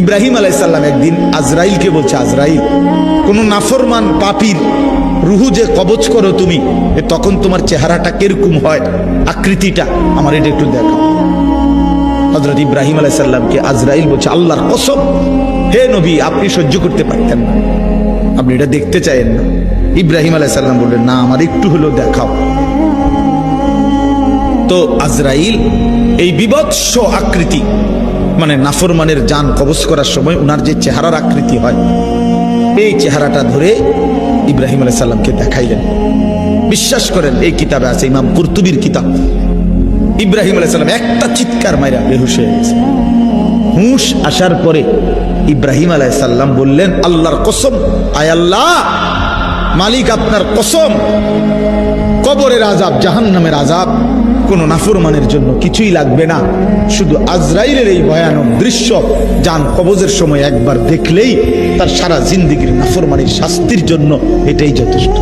ইব্রাহিম আলাইহিস সালাম একদিন আজরাইলকে বলছে, আজরাইল, কোন নাফরমান পাপীর রুহু যে কবজ করো তুমি, তখন তোমার চেহারাটা কিরকম হয়, আকৃতিটা আমার এটা একটু দেখাও। হযরত ইব্রাহিম আলাইহিস সালামকে আজরাইল বলছে, আল্লাহর কসম হে নবী, আপনি সহ্য করতে পারতেন না, আপনি এটা দেখতে চাইেন না। ইব্রাহিম আলাইহিস সালাম বললেন, না, আমার একটু হলেও দেখাও। তো আজরাইল এই বিভৎস আকৃতি, মানে নাফরমানের জান কবজ করার সময় উনার যে চেহারার আকৃতি হয়, এই চেহারাটা ধরে ইব্রাহিম আলাইহিস সালামকে দেখাইলেন। বিশ্বাস করেন, এই কিতাবে আছে, ইমাম কুরতুবীর কিতাব। ইব্রাহিম আলাইহিস সালাম একটা চিৎকার মাইরা বেহুশ হয়ে গেছে। হুঁশ আসার পরে ইব্রাহিম আলাইহিস সালাম বললেন, আল্লাহর কসম, আয় আল্লাহ, মালিক আপনার কসম, কবরের আযাব, জাহান্নামের আযাব কোন নাফরমানের জন্য কিছুই লাগবে না, শুধু আজরাইলের এই ভয়ানক দৃশ্য জান কবজের সময় একবার দেখলেই তার সারা জিন্দেগীর নাফরমানির শাস্তির জন্য এটাই যথেষ্ট।